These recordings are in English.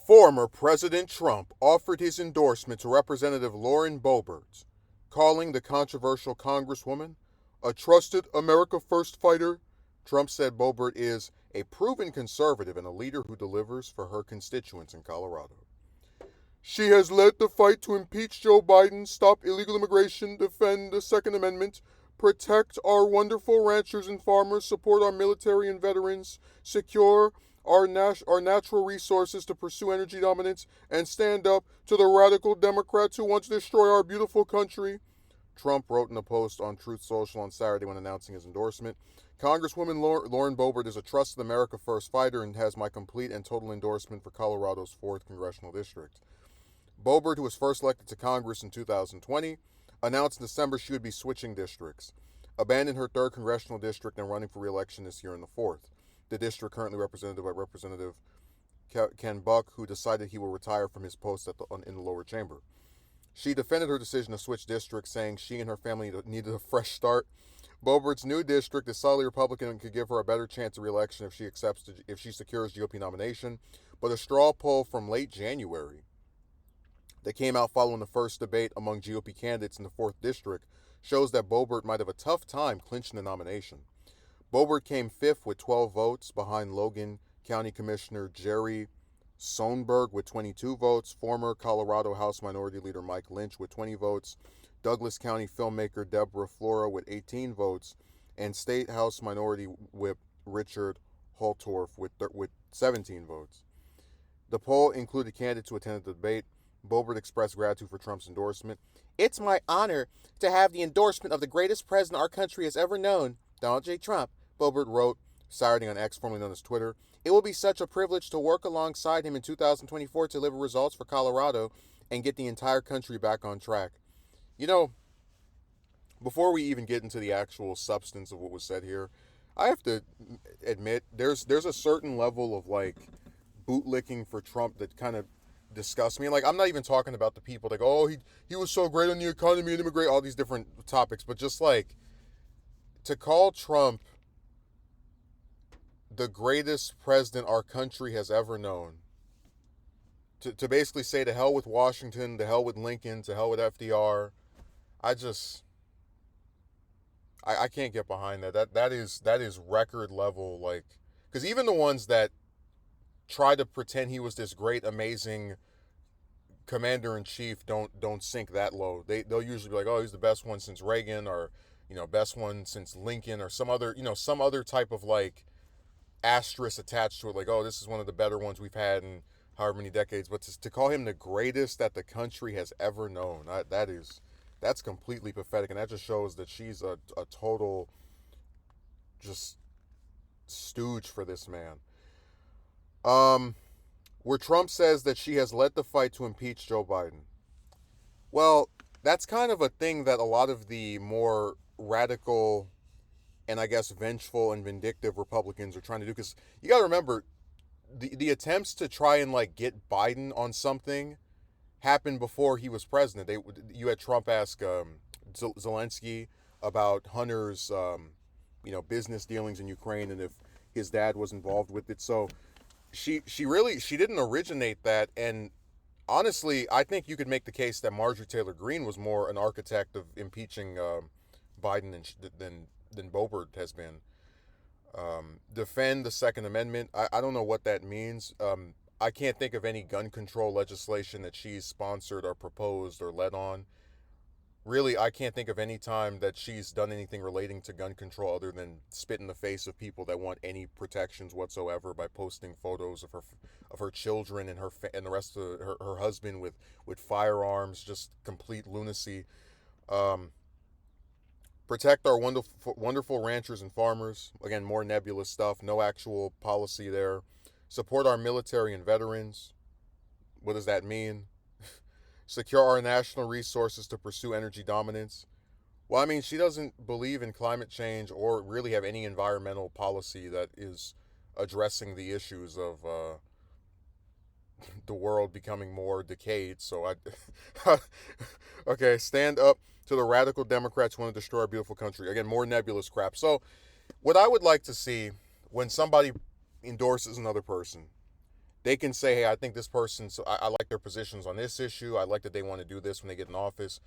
Former President Trump offered his endorsement to Representative Lauren Boebert, calling the controversial Congresswoman a trusted America First fighter. Trump said Boebert is a proven conservative and a leader who delivers for her constituents in Colorado. She has led the fight to impeach Joe Biden, stop illegal immigration, defend the Second Amendment, protect our wonderful ranchers and farmers, support our military and veterans, secure our natural resources to pursue energy dominance, and stand up to the radical Democrats who want to destroy our beautiful country. Trump wrote in a post on Truth Social on Saturday when announcing his endorsement. Congresswoman Lauren Boebert is a trusted America First fighter and has my complete and total endorsement for Colorado's 4th Congressional District. Boebert, who was first elected to Congress in 2020, announced in December she would be switching districts, abandoning her 3rd Congressional District and running for re-election this year in the 4th. The district currently represented by Representative Ken Buck, who decided he will retire from his post in the lower chamber. She defended her decision to switch districts, saying she and her family needed a fresh start. Boebert's new district is solidly Republican and could give her a better chance of re-election if she secures GOP nomination. But a straw poll from late January that came out following the first debate among GOP candidates in the 4th district shows that Boebert might have a tough time clinching the nomination. Boebert came 5th with 12 votes behind Logan County Commissioner Jerry Sonberg with 22 votes, former Colorado House Minority Leader Mike Lynch with 20 votes, Douglas County filmmaker Deborah Flora with 18 votes, and State House Minority Whip Richard Holtorf with 17 votes. The poll included candidates who attended the debate. Boebert expressed gratitude for Trump's endorsement. It's my honor to have the endorsement of the greatest president our country has ever known, Donald J. Trump, Boebert wrote Saturday on X, formerly known as Twitter. It will be such a privilege to work alongside him in 2024 to deliver results for Colorado and get the entire country back on track. You know, before we even get into the actual substance of what was said here, I have to admit there's a certain level of like bootlicking for Trump that kind of disgusts me. And like, I'm not even talking about the people like, oh, he was so great on the economy and immigrate, all these different topics, but just like to call Trump the greatest president our country has ever known, to basically say to hell with Washington, to hell with Lincoln, to hell with FDR, I can't get behind that. That is record level, like, because even the ones that try to pretend he was this great, amazing commander in chief don't sink that low. They'll usually be like, oh, he's the best one since Reagan, or best one since Lincoln, or some other type of like asterisk attached to it, like, oh, this is one of the better ones we've had in however many decades. But to call him the greatest that the country has ever known, that's completely pathetic, and that just shows that she's a total just stooge for this man. Where Trump says that she has led the fight to impeach Joe Biden. Well, that's kind of a thing that a lot of the more radical and I guess vengeful and vindictive Republicans are trying to do, because you got to remember the attempts to try and like get Biden on something happened before he was president. You had Trump ask Zelensky about Hunter's business dealings in Ukraine and if his dad was involved with it. So she didn't originate that, and honestly, I think you could make the case that Marjorie Taylor Greene was more an architect of impeaching Biden than Boebert has been. Defend the Second Amendment. I don't know what that means. I can't think of any gun control legislation that she's sponsored or proposed or led on. Really, I can't think of any time that she's done anything relating to gun control other than spit in the face of people that want any protections whatsoever by posting photos of her children and and the rest of her husband with firearms. Just complete lunacy. Protect our wonderful ranchers and farmers. Again, more nebulous stuff. No actual policy there. Support our military and veterans. What does that mean? Secure our national resources to pursue energy dominance. Well, I mean, she doesn't believe in climate change or really have any environmental policy that is addressing the issues of the world becoming more decayed. So okay, stand up to the radical Democrats who want to destroy our beautiful country. Again, more nebulous crap. So what I would like to see when somebody endorses another person they can say, hey, I think this person, so I like their positions on this issue. I like that they want to do this when they get in office.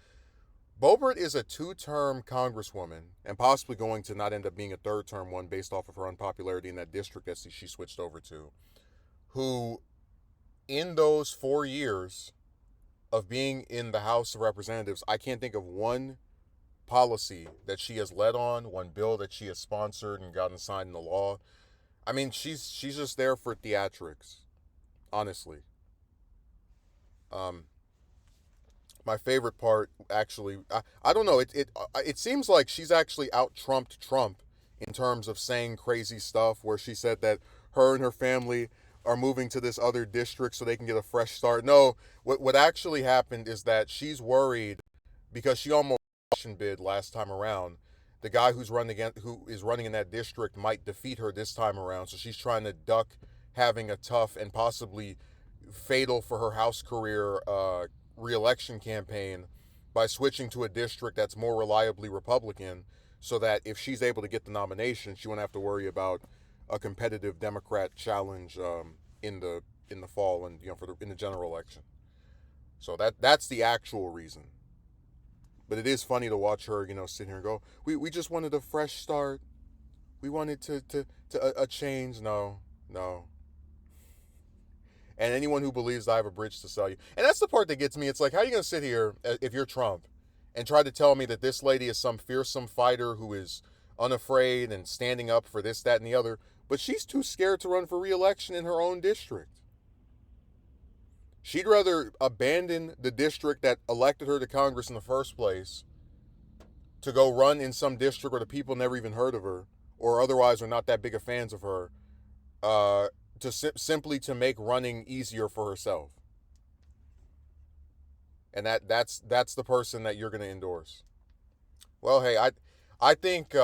Boebert is a two-term congresswoman and possibly going to not end up being a third-term one based off of her unpopularity in that district that she switched over to, who in those 4 years of being in the House of Representatives, I can't think of one policy that she has led on, one bill that she has sponsored and gotten signed into law. I mean, she's just there for theatrics, honestly. Um, my favorite part, actually, I don't know. It seems like she's actually out trumped Trump in terms of saying crazy stuff. Where she said that her and her family are moving to this other district so they can get a fresh start. No, what actually happened is that she's worried because she almost bid last time around. The guy who is running in that district might defeat her this time around, so she's trying to duck having a tough and possibly fatal for her House career reelection campaign by switching to a district that's more reliably Republican, so that if she's able to get the nomination, she won't have to worry about a competitive Democrat challenge in the fall and in the general election. So that's the actual reason. But it is funny to watch her, sit here and go, we just wanted a fresh start. We wanted to a change. No, no. And anyone who believes I have a bridge to sell you. And that's the part that gets me. It's like, how are you going to sit here, if you're Trump, and try to tell me that this lady is some fearsome fighter who is unafraid and standing up for this, that, and the other, but she's too scared to run for re-election in her own district. She'd rather abandon the district that elected her to Congress in the first place to go run in some district where the people never even heard of her or otherwise are not that big of fans of her, simply to make running easier for herself. And that's the person that you're going to endorse. Well, hey, I think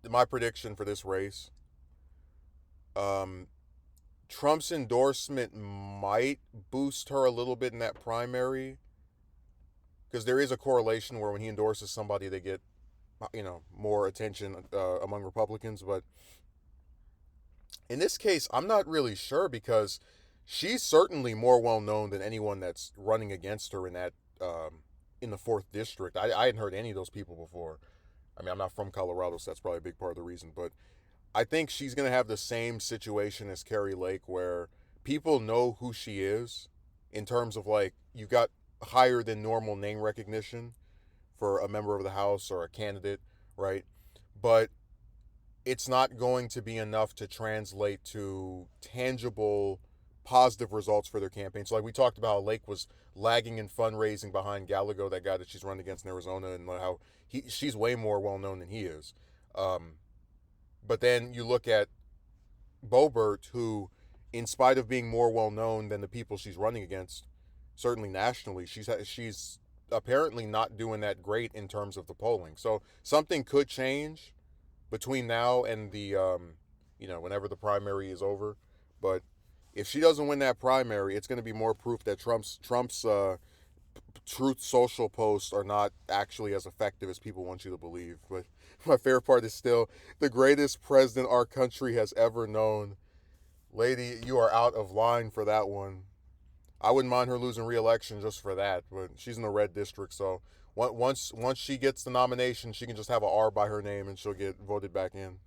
my prediction for this race, Trump's endorsement might boost her a little bit in that primary, because there is a correlation where when he endorses somebody, they get more attention among Republicans. But in this case, I'm not really sure, because she's certainly more well known than anyone that's running against her in that in the 4th district. I hadn't heard any of those people before. I mean, I'm not from Colorado, so that's probably a big part of the reason. But I think she's going to have the same situation as Carrie Lake, where people know who she is in terms of, like, you got higher than normal name recognition for a member of the House or a candidate, right? But it's not going to be enough to translate to tangible positive results for their campaign. So, like, we talked about how Lake was lagging in fundraising behind Gallego, that guy that she's running against in Arizona, and how she's way more well known than he is. But then you look at Boebert, who, in spite of being more well known than the people she's running against, certainly nationally, she's apparently not doing that great in terms of the polling. So something could change between now and the whenever the primary is over. But if she doesn't win that primary, it's going to be more proof that Trump's Truth Social posts are not actually as effective as people want you to believe. But my favorite part is still the greatest president our country has ever known. Lady, you are out of line for that one. I wouldn't mind her losing re-election just for that, but she's in the red district, so once she gets the nomination, she can just have an R by her name and she'll get voted back in.